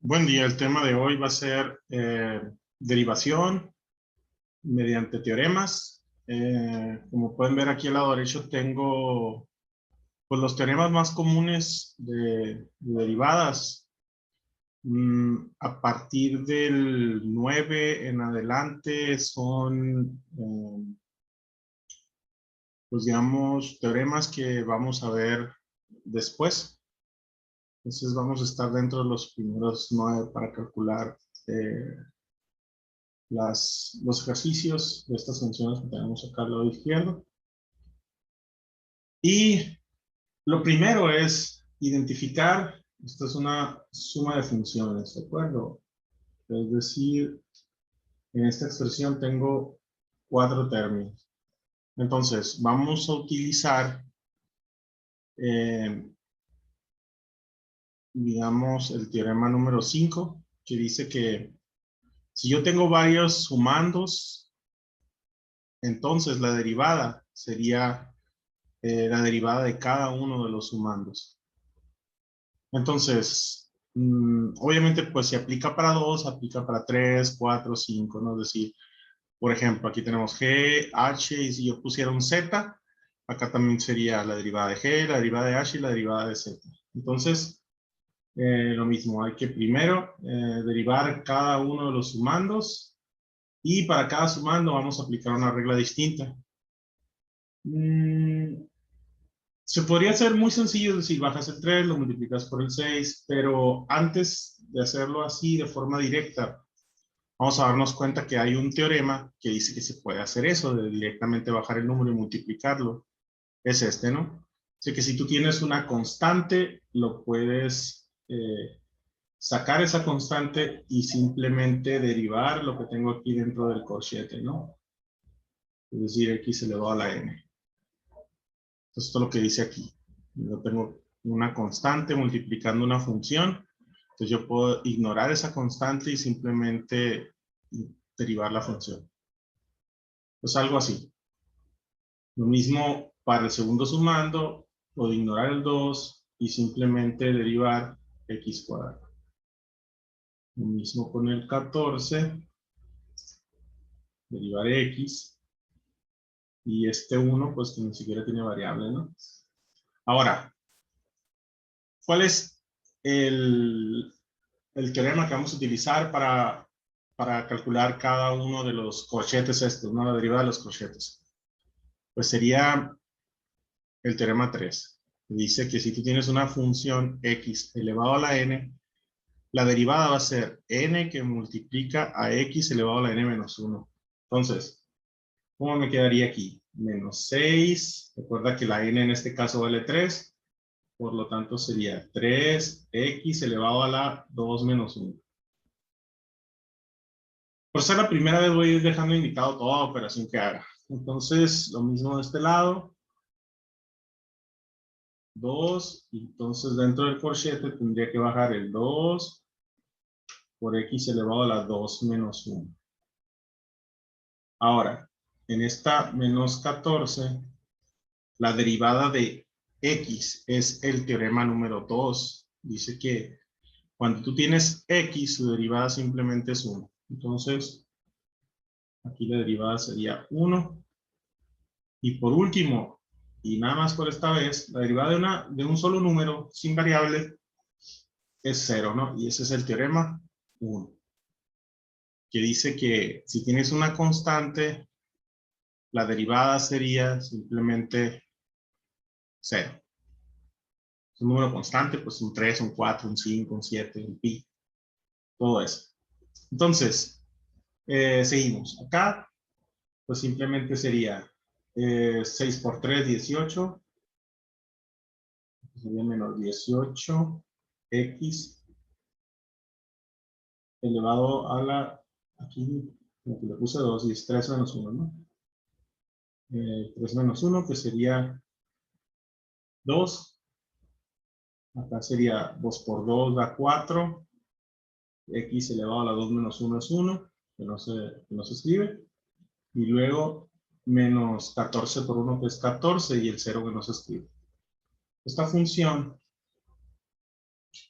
Buen día, el tema de hoy va a ser derivación mediante teoremas. Como pueden ver aquí al lado derecho tengo pues, los teoremas más comunes de derivadas. A partir del 9 en adelante son, pues digamos, teoremas que vamos a ver después. Entonces vamos a estar dentro de los primeros 9 para calcular los ejercicios de estas funciones que tenemos acá al lado izquierdo. Y lo primero es identificar, esta es una suma de funciones, ¿de acuerdo? Es decir, en esta expresión tengo 4 términos. Entonces, vamos a utilizar, digamos, el teorema número 5, que dice que si yo tengo varios sumandos, entonces la derivada sería la derivada de cada uno de los sumandos. Entonces, obviamente, pues si aplica para 2, aplica para 3, 4, 5, ¿no? Es decir, por ejemplo, aquí tenemos G, H, y si yo pusiera un Z, acá también sería la derivada de G, la derivada de H y la derivada de Z. Entonces, lo mismo, hay que primero derivar cada uno de los sumandos, y para cada sumando vamos a aplicar una regla distinta. Se podría hacer muy sencillo, es decir, bajas el 3, lo multiplicas por el 6, pero antes de hacerlo así de forma directa, vamos a darnos cuenta que hay un teorema que dice que se puede hacer eso, de directamente bajar el número y multiplicarlo. Es este, ¿no? Así que si tú tienes una constante, lo puedes sacar esa constante y simplemente derivar lo que tengo aquí dentro del corchete, ¿no? Es decir, x elevado a la n. Entonces, esto es lo que dice aquí. Yo tengo una constante multiplicando una función. Entonces, yo puedo ignorar esa constante y simplemente derivar la función. Pues algo así. Lo mismo para el segundo sumando, puedo ignorar el 2 y simplemente derivar x cuadrado. Lo mismo con el 14. Derivar x. Y este 1, pues que ni siquiera tiene variable, ¿no? Ahora, ¿cuál es el teorema que vamos a utilizar para calcular cada uno de los corchetes estos, ¿no? La derivada de los corchetes? Pues sería el teorema 3. Dice que si tú tienes una función x elevado a la n, la derivada va a ser n que multiplica a x elevado a la n menos 1. Entonces, ¿cómo me quedaría aquí? Menos 6. Recuerda que la n en este caso vale 3. Por lo tanto, sería 3x elevado a la 2 menos 1. Por ser la primera vez voy a ir dejando indicado toda operación que haga. Entonces, lo mismo de este lado. 2. Entonces, dentro del corchete tendría que bajar el 2 por x elevado a la 2 menos 1. Ahora, en esta menos 14, la derivada de x es el teorema número 2. Dice que cuando tú tienes x, su derivada simplemente es 1. Entonces, aquí la derivada sería 1. Y por último, y nada más por esta vez, la derivada de un solo número sin variable es 0, ¿no? Y ese es el teorema 1. Que dice que si tienes una constante, la derivada sería simplemente 0. Es un número constante, pues un 3, un 4, un 5, un 7, un pi. Todo eso. Entonces, seguimos. Acá, pues simplemente sería 6 por 3, 18. Sería menos 18 x elevado a la, aquí le puse 2 y es 3 menos 1, ¿no? 3 menos 1, que sería 2. Acá sería 2 por 2 da 4. X elevado a la 2 menos 1 es 1, que no se escribe. Y luego menos 14 por 1, que es 14, y el 0 que no se escribe. Esta función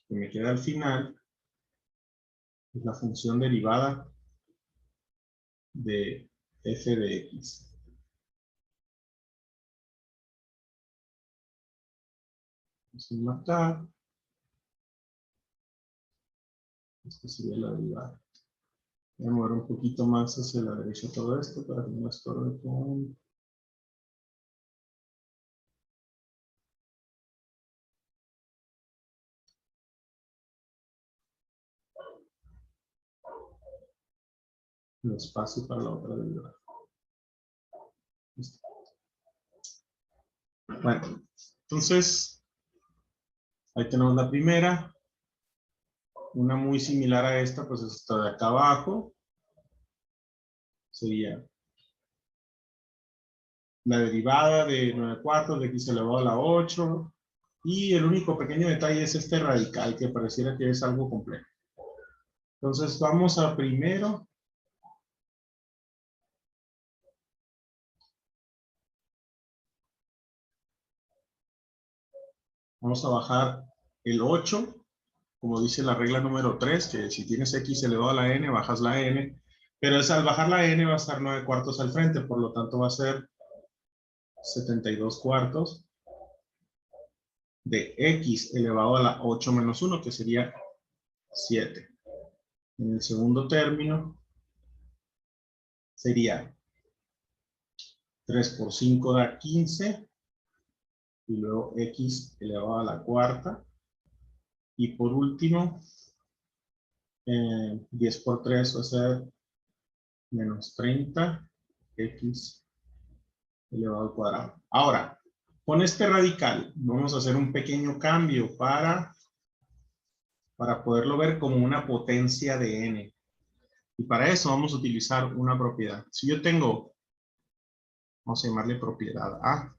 que me queda al final es la función derivada de f de x. Vamos a marcar. Esta sería la derivada. Voy a mover un poquito más hacia la derecha todo esto para que no me estorbe con... el espacio para la otra derivada. Listo. Bueno, entonces, ahí tenemos la primera. Una muy similar a esta, pues es esta de acá abajo. Sería la derivada de 9 cuartos de x elevado a la 8. Y el único pequeño detalle es este radical, que pareciera que es algo complejo. Entonces vamos a primero. Vamos a bajar el 8, como dice la regla número 3, que si tienes x elevado a la n, bajas la n. Pero al bajar la n va a estar 9 cuartos al frente, por lo tanto va a ser 72 cuartos de x elevado a la 8 menos 1, que sería 7. En el segundo término sería 3 por 5 da 15, y luego x elevado a la cuarta. Y por último, 10 por 3 va a ser menos 30, x elevado al cuadrado. Ahora, con este radical vamos a hacer un pequeño cambio para poderlo ver como una potencia de n. Y para eso vamos a utilizar una propiedad. Si yo tengo, vamos a llamarle propiedad A,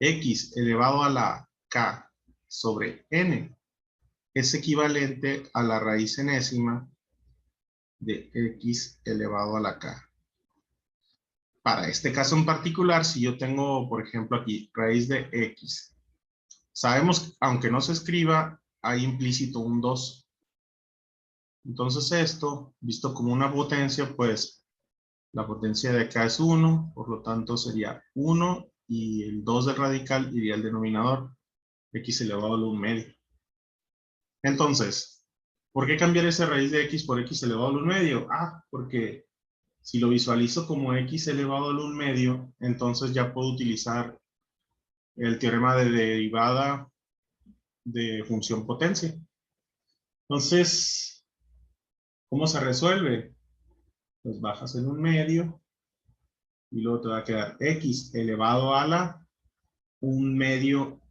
x elevado a la k sobre n es equivalente a la raíz enésima de x elevado a la k. Para este caso en particular, si yo tengo, por ejemplo, aquí raíz de x, sabemos, aunque no se escriba, hay implícito un 2. Entonces esto, visto como una potencia, pues la potencia de acá es 1, por lo tanto sería 1 y el 2 del radical iría al denominador, x elevado a la 1 medio. Entonces, ¿por qué cambiar esa raíz de x por x elevado a la 1 medio? Ah, porque si lo visualizo como x elevado a la 1 medio, entonces ya puedo utilizar el teorema de derivada de función potencia. Entonces, ¿cómo se resuelve? Pues bajas en 1 medio y luego te va a quedar x elevado a la 1 medio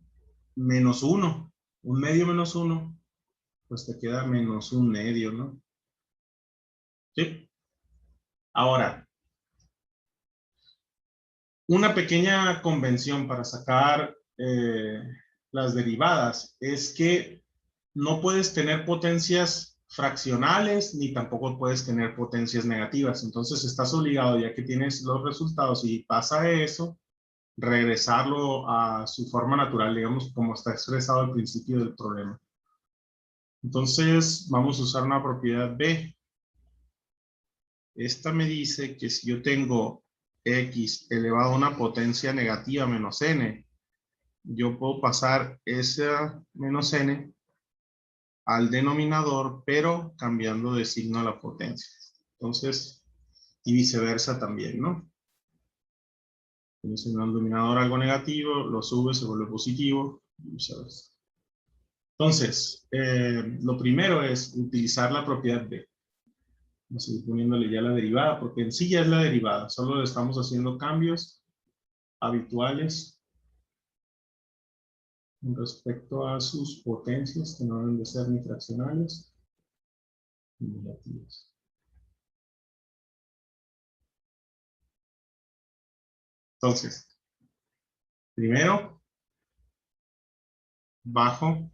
menos 1. 1 medio menos 1, pues te queda menos 1 medio, ¿no? ¿Sí? Ahora, una pequeña convención para sacar las derivadas es que no puedes tener potencias fraccionales ni tampoco puedes tener potencias negativas. Entonces estás obligado, ya que tienes los resultados y pasa eso, regresarlo a su forma natural, digamos, como está expresado al principio del problema. Entonces vamos a usar una propiedad B. Esta me dice que si yo tengo x elevado a una potencia negativa menos n, yo puedo pasar esa menos n al denominador, pero cambiando de signo a la potencia. Entonces, y viceversa también, ¿no? Tienes en el denominador algo negativo, lo subes, se vuelve positivo, y viceversa. Entonces, lo primero es utilizar la propiedad B. Vamos a ir poniéndole ya la derivada, porque en sí ya es la derivada, solo le estamos haciendo cambios habituales con respecto a sus potencias, que no deben de ser ni fraccionales ni negativas. Entonces, primero, bajo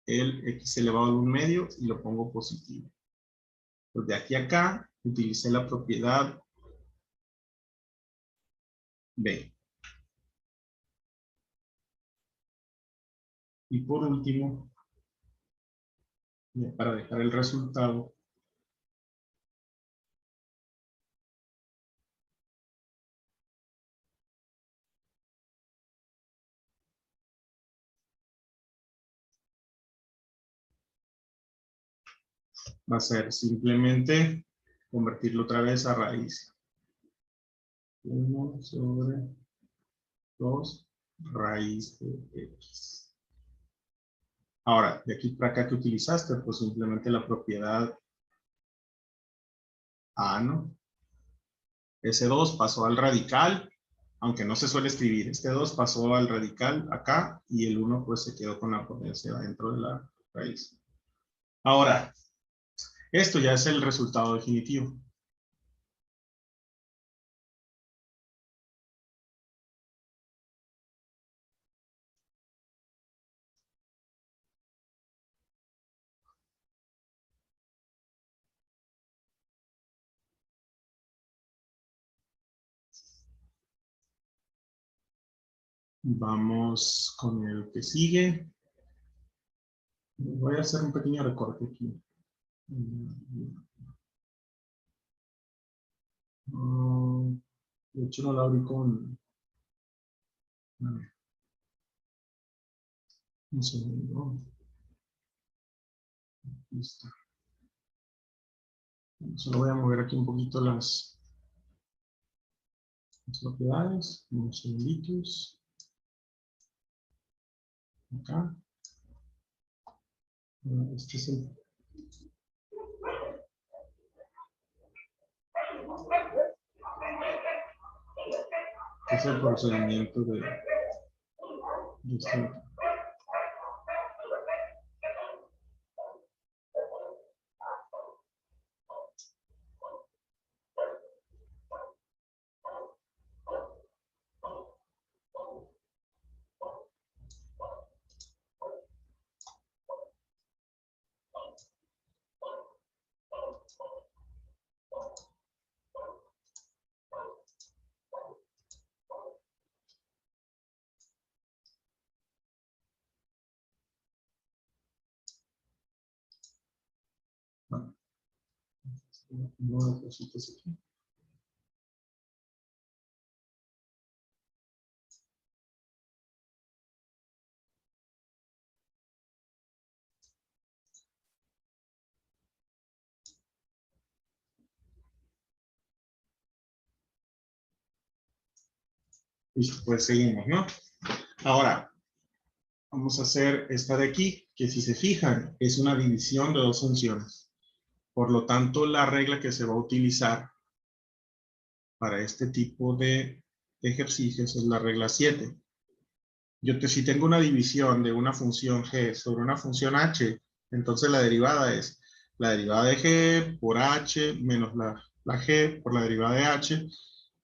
el x elevado a 1 medio y lo pongo positivo. Pues de aquí a acá, utilicé la propiedad B. Y por último, para dejar el resultado. Va a ser simplemente convertirlo otra vez a raíz. 1 sobre 2 raíz de x. Ahora, de aquí para acá, ¿qué utilizaste? Pues simplemente la propiedad A, ¿no? Ese 2 pasó al radical, aunque no se suele escribir. Este 2 pasó al radical acá y el 1 pues se quedó con la potencia dentro de la raíz. Ahora, esto ya es el resultado definitivo. Vamos con el que sigue. Voy a hacer un pequeño recorte aquí. De hecho, no lo abrí con... A ver, un segundo. Listo. Solo voy a mover aquí un poquito las propiedades. Unos segunditos. Acá. Este es el procedimiento de este. Bueno, nueve cositas aquí. Listo, pues seguimos, ¿no? Ahora, vamos a hacer esta de aquí, que si se fijan, es una división de dos funciones. Por lo tanto, la regla que se va a utilizar para este tipo de ejercicios es la regla 7. Si tengo una división de una función g sobre una función h, entonces la derivada es la derivada de g por h menos la g por la derivada de h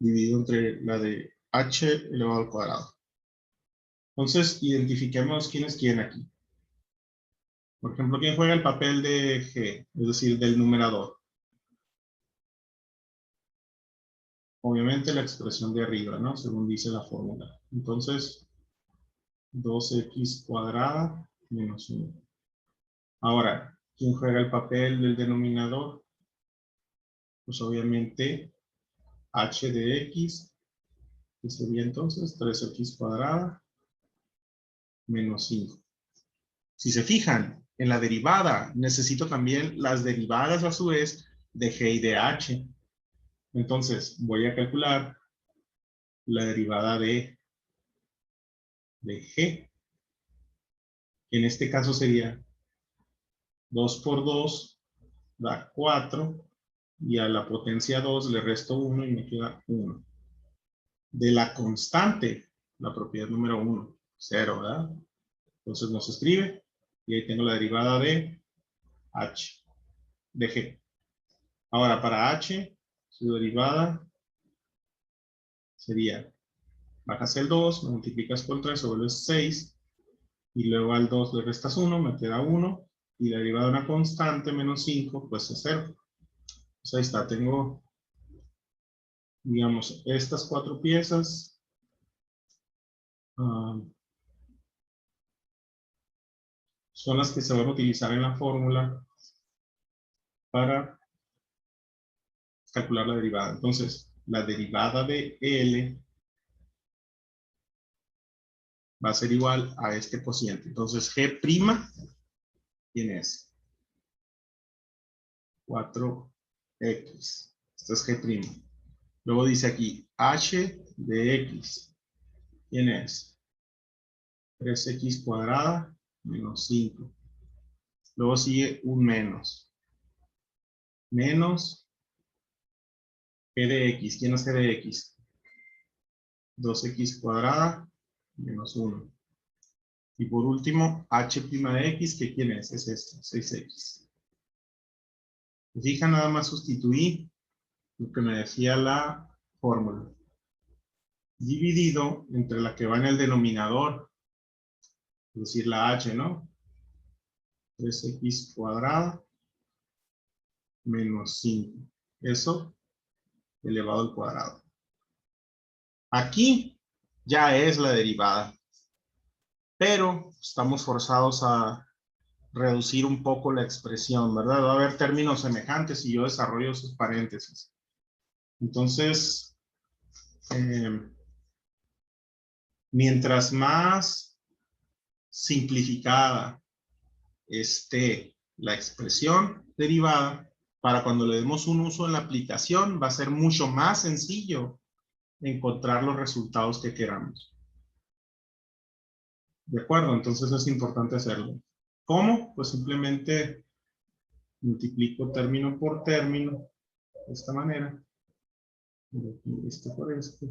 dividido entre la de h elevado al cuadrado. Entonces, identifiquemos quién es quién aquí. Por ejemplo, ¿quién juega el papel de g? Es decir, del numerador. Obviamente la expresión de arriba, ¿no? Según dice la fórmula. Entonces, 2x cuadrada menos 1. Ahora, ¿quién juega el papel del denominador? Pues obviamente h de x, que sería entonces 3x cuadrada menos 5. Si se fijan, en la derivada necesito también las derivadas a su vez de g y de h. Entonces voy a calcular la derivada de g. En este caso sería 2 por 2 da 4 y a la potencia 2 le resto 1 y me queda 1. De la constante, la propiedad número 1, 0, ¿verdad? Entonces no se escribe y ahí tengo la derivada de h, de g. Ahora para h, su derivada sería, bajas el 2, multiplicas por 3 sobre 6 y luego al 2 le restas 1, me queda 1 y la derivada de una constante menos 5 pues es 0. Pues ahí está, tengo, digamos, estas 4 piezas. son las que se van a utilizar en la fórmula para calcular la derivada. Entonces, la derivada de L va a ser igual a este cociente. Entonces, G', ¿quién es? 4x. Esto es G'. Luego dice aquí, h de x. ¿Quién es? 3x cuadrada menos 5. Luego sigue un menos. Menos g de x. ¿Quién es g de x? 2x cuadrada menos 1. Y por último, h' de x, que ¿quién es? Es esto, 6x. Fijan, nada más sustituí lo que me decía la fórmula. Dividido entre la que va en el denominador, es decir, la h, ¿no? 3x cuadrada menos 5. Eso elevado al cuadrado. Aquí ya es la derivada. Pero estamos forzados a reducir un poco la expresión, ¿verdad? Va a haber términos semejantes y yo desarrollo sus paréntesis. Entonces, mientras más simplificada esté la expresión derivada, para cuando le demos un uso en la aplicación, va a ser mucho más sencillo encontrar los resultados que queramos. ¿De acuerdo? Entonces es importante hacerlo. ¿Cómo? Pues simplemente multiplico término por término de esta manera. Este por este.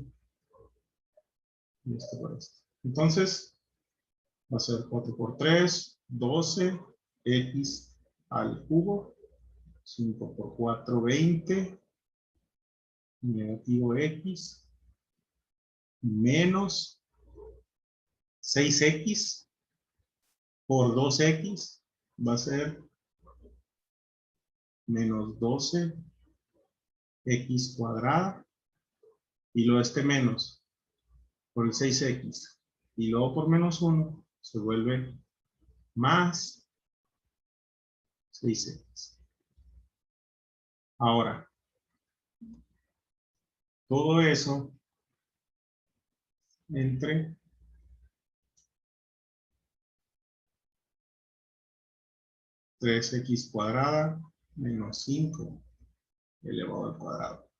Y este por este. Entonces, va a ser 4 por 3, 12, x al cubo. 5 por 4, 20. Negativo x. Menos 6x por 2x. Va a ser menos 12 x cuadrada. Y luego este menos por el 6x. Y luego por menos 1 se vuelve más 6x. Ahora, todo eso entre 3x cuadrada menos 5 elevado al cuadrado.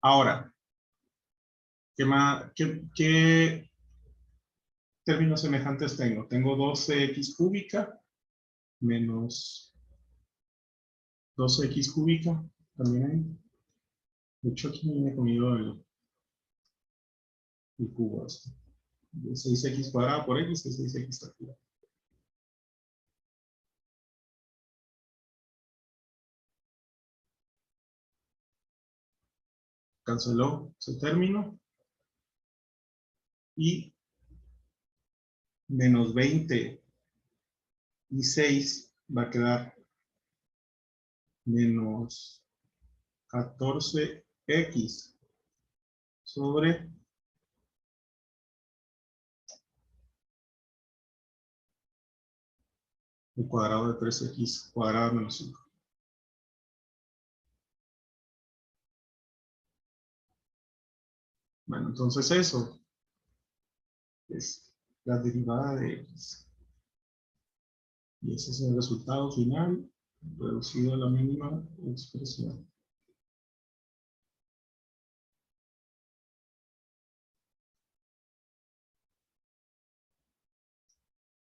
Ahora, ¿qué términos semejantes tengo? Tengo 12x cúbica menos 12x cúbica. También hay. De hecho, aquí viene conmigo el cubo este. De 6x cuadrada por x es 6x al cubo. Canceló ese término. Y menos 20 y 6 va a quedar menos 14x sobre el cuadrado de 3x cuadrado menos 5. Bueno, entonces eso es la derivada de x. Y ese es el resultado final, reducido a la mínima expresión.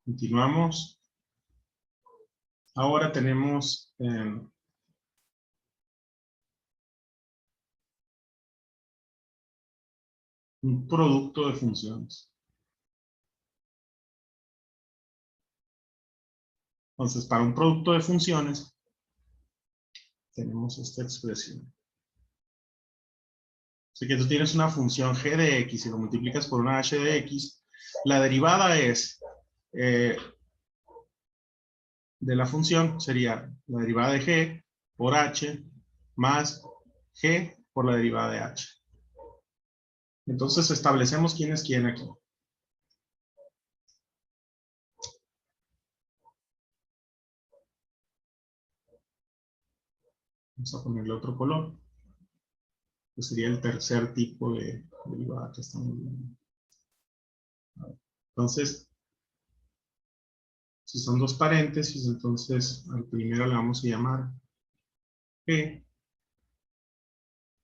Continuamos. Ahora tenemos un producto de funciones. Entonces, para un producto de funciones, tenemos esta expresión. Así que tú tienes una función g de x y lo multiplicas por una h de x. La derivada es de la función, sería la derivada de g por h más g por la derivada de h. Entonces establecemos quién es quién aquí. Vamos a ponerle otro color. Que sería el tercer tipo de derivada que estamos viendo. Entonces, si son dos paréntesis, entonces al primero le vamos a llamar G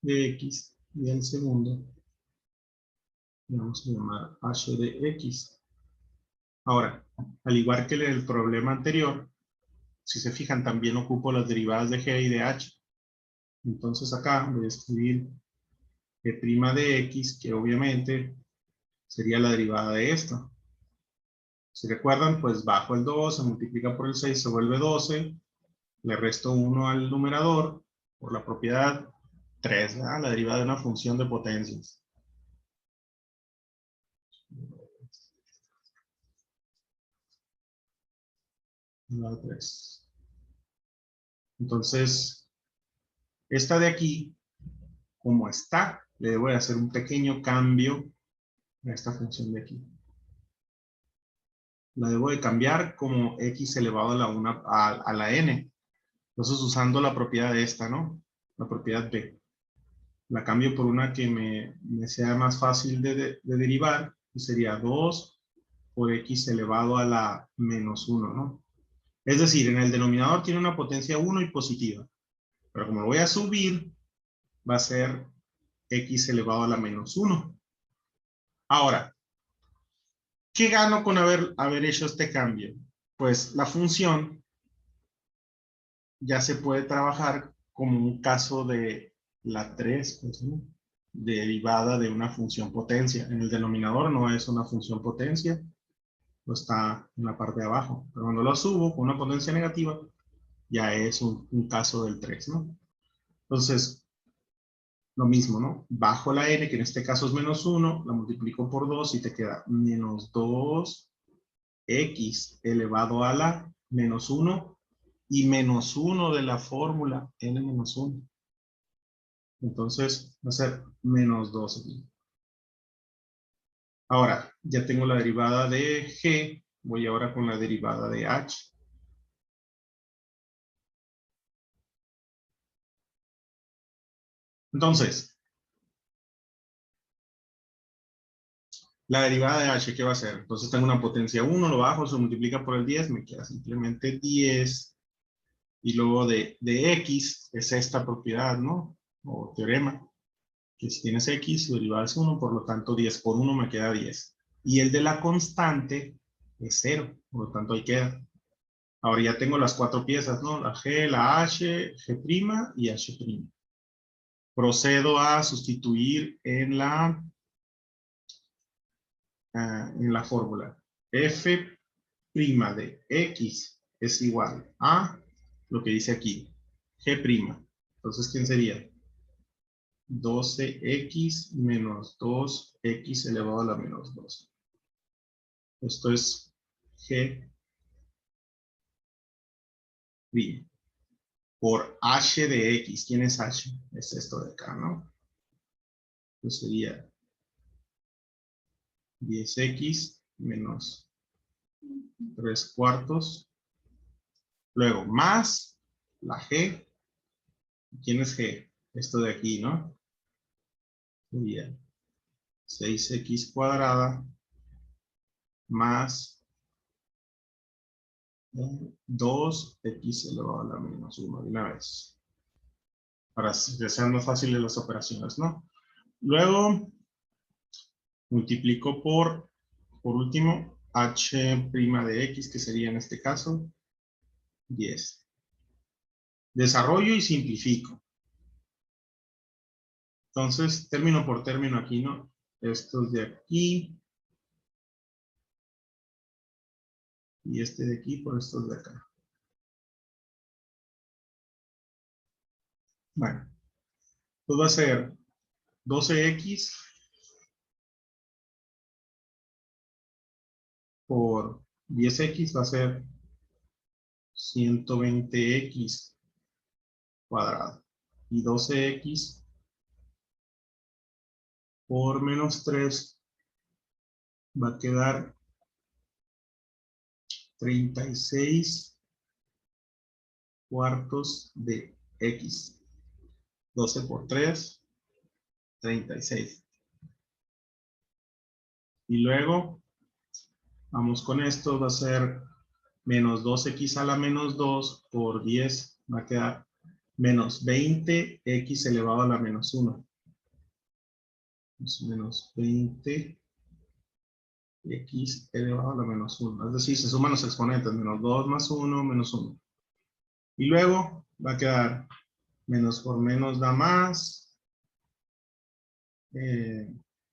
de X y al segundo le vamos a llamar H de X. Ahora, al igual que en el problema anterior, si se fijan, también ocupo las derivadas de G y de H. Entonces acá voy a escribir G' de X, que obviamente sería la derivada de esta. Si recuerdan, pues bajo el 2, se multiplica por el 6, se vuelve 12. Le resto 1 al numerador por la propiedad 3, ¿verdad? La derivada de una función de potencias. La 3. Entonces, esta de aquí, como está, le debo de hacer un pequeño cambio a esta función de aquí. La debo de cambiar como x elevado a la, a la n. Entonces, usando la propiedad de esta, ¿no? La propiedad b. La cambio por una que me sea más fácil de derivar, que sería 2 por x elevado a la menos 1, ¿no? Es decir, en el denominador tiene una potencia 1 y positiva. Pero como lo voy a subir, va a ser x elevado a la menos 1. Ahora, ¿qué gano con haber hecho este cambio? Pues la función ya se puede trabajar como un caso de la 3, pues, ¿no? Derivada de una función potencia. En el denominador no es una función potencia, no está en la parte de abajo. Pero cuando lo subo con una potencia negativa, ya es un caso del 3, ¿no? Entonces, lo mismo, ¿no? Bajo la n, que en este caso es menos 1, la multiplico por 2 y te queda menos 2x elevado a la menos 1 y menos 1 de la fórmula n menos 1. Entonces, va a ser menos 2 aquí. Ahora, ya tengo la derivada de g, voy ahora con la derivada de h. Entonces, la derivada de h, ¿qué va a ser? Entonces tengo una potencia 1, lo bajo, se multiplica por el 10, me queda simplemente 10. Y luego de x es esta propiedad, ¿no? O teorema, que si tienes x, su derivada es 1, por lo tanto 10 por 1 me queda 10. Y el de la constante es 0, por lo tanto ahí queda. Ahora ya tengo las cuatro piezas, ¿no? La g, la h, g' y h'. Procedo a sustituir en la fórmula. F' de x es igual a lo que dice aquí, g'. Entonces, ¿quién sería? 12x menos 2x elevado a la menos 2. Esto es g' por h de x. ¿Quién es h? Es esto de acá, ¿no? Entonces sería 10x menos 3 cuartos. Luego, más la g. ¿Quién es g? Esto de aquí, ¿no? Sería 6x cuadrada más 2x elevado a la menos 1 de una vez. Para que sean más fáciles las operaciones, ¿no? Luego, multiplico por último, h' de x, que sería en este caso 10. Desarrollo y simplifico. Entonces, término por término aquí, ¿no? Estos de aquí. Y este de aquí por estos de acá. Bueno, pues va a ser 12x por 10x va a ser 120x cuadrado. Y 12x por menos 3 va a quedar 36 cuartos de x. 12 por 3, 36. Y luego, vamos con esto, va a ser menos 2x a la menos 2 por 10, va a quedar menos 20x elevado a la menos 1. Menos 20x elevado a la menos 1. Es decir, se suman los exponentes, menos 2 más 1, menos 1. Y luego va a quedar menos por menos da más,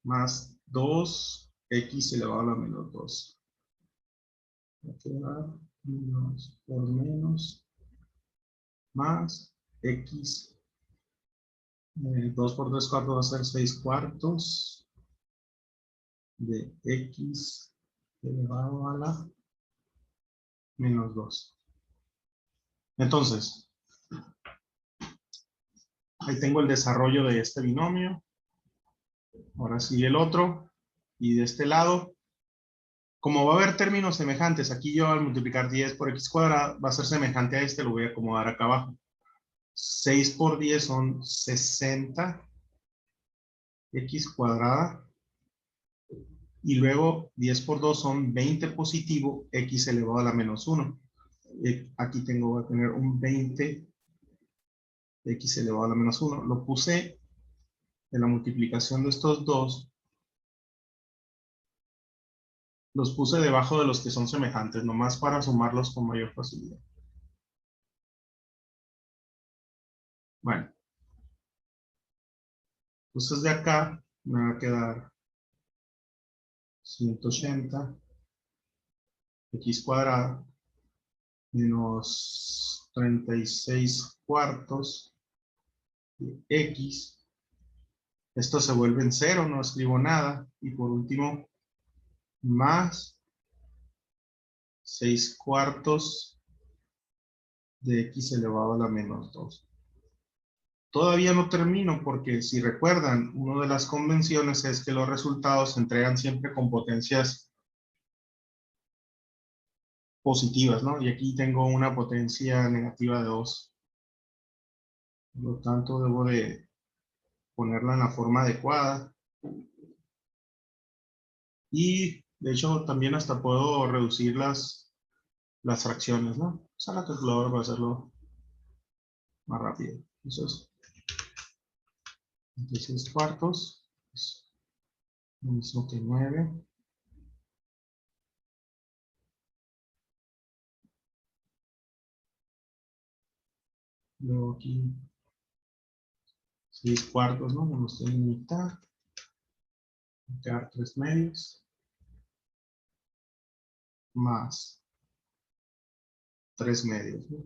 más 2x elevado a la menos 2. Va a quedar menos por menos más x. 2 por 3 cuartos va a ser 6 cuartos de x elevado a la menos 2. Entonces, ahí tengo el desarrollo de este binomio. Ahora sí el otro. Y de este lado, como va a haber términos semejantes, aquí yo al multiplicar 10 por x cuadrada va a ser semejante a este, lo voy a acomodar acá abajo. 6 por 10 son 60 x cuadrada. Y luego 10 por 2 son 20 positivo x elevado a la menos 1. Aquí voy a tener un 20 x elevado a la menos 1. Lo puse en la multiplicación de estos dos. Los puse debajo de los que son semejantes, nomás para sumarlos con mayor facilidad. Bueno. Entonces de acá me va a quedar 180 x cuadrada menos 36 cuartos de x. Esto se vuelve en cero, no escribo nada. Y por último, más 6 cuartos de x elevado a la menos 2. Todavía no termino porque si recuerdan, una de las convenciones es que los resultados se entregan siempre con potencias positivas, ¿no? Y aquí tengo una potencia negativa de 2. Por lo tanto, debo de ponerla en la forma adecuada. Y, de hecho, también hasta puedo reducir las fracciones, ¿no? Usar la calculadora para hacerlo más rápido. Entonces, 26 cuartos es lo mismo que 9. Luego aquí 6 cuartos, ¿no? Me estoy en mitad. Va a quedar 3 medios. Más 3 medios, ¿no?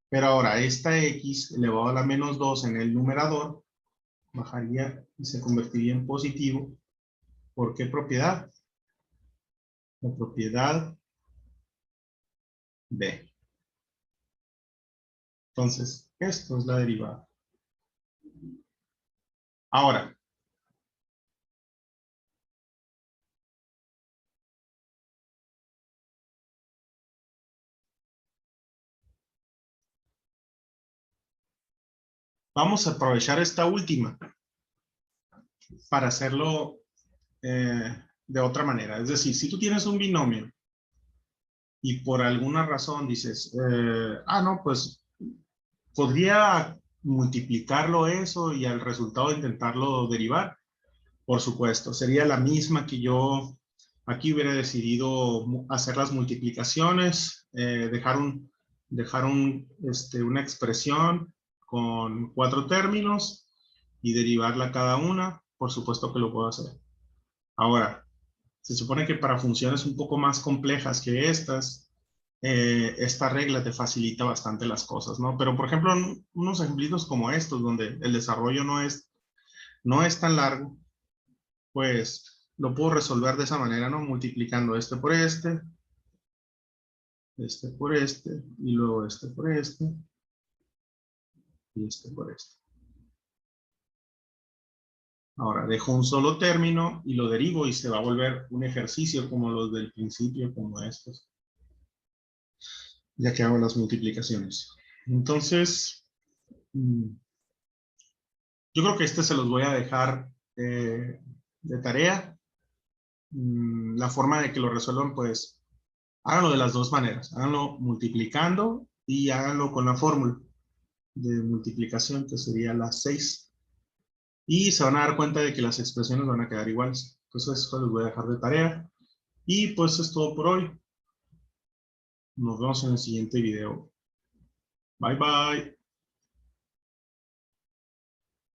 Pero ahora, esta x elevado a la menos 2 en el numerador bajaría y se convertiría en positivo. ¿Por qué propiedad? La propiedad b. Entonces, esto es la derivada. Ahora, vamos a aprovechar esta última para hacerlo de otra manera. Es decir, si tú tienes un binomio y por alguna razón dices, no, pues podría multiplicarlo eso y al resultado intentarlo derivar. Por supuesto, sería la misma que yo aquí hubiera decidido hacer las multiplicaciones, dejar una expresión con 4 términos y derivarla cada una. Por supuesto que lo puedo hacer. Ahora, se supone que para funciones un poco más complejas que estas, esta regla te facilita bastante las cosas, ¿no? Pero, por ejemplo, unos ejemplitos como estos, donde el desarrollo no es tan largo, pues lo puedo resolver de esa manera, ¿no? Multiplicando este por este por este, y luego este por este, y este por este. Ahora dejo un solo término y lo derivo y se va a volver un ejercicio como los del principio, como estos, ya que hago las multiplicaciones. Entonces, Yo creo que este se los voy a dejar de tarea. La forma de que lo resuelvan, pues, háganlo de las dos maneras. Háganlo multiplicando y háganlo con la fórmula de multiplicación, que sería la 6. Y se van a dar cuenta de que las expresiones van a quedar iguales. Entonces, esto les voy a dejar de tarea. Y pues es todo por hoy. Nos vemos en el siguiente video. Bye, bye.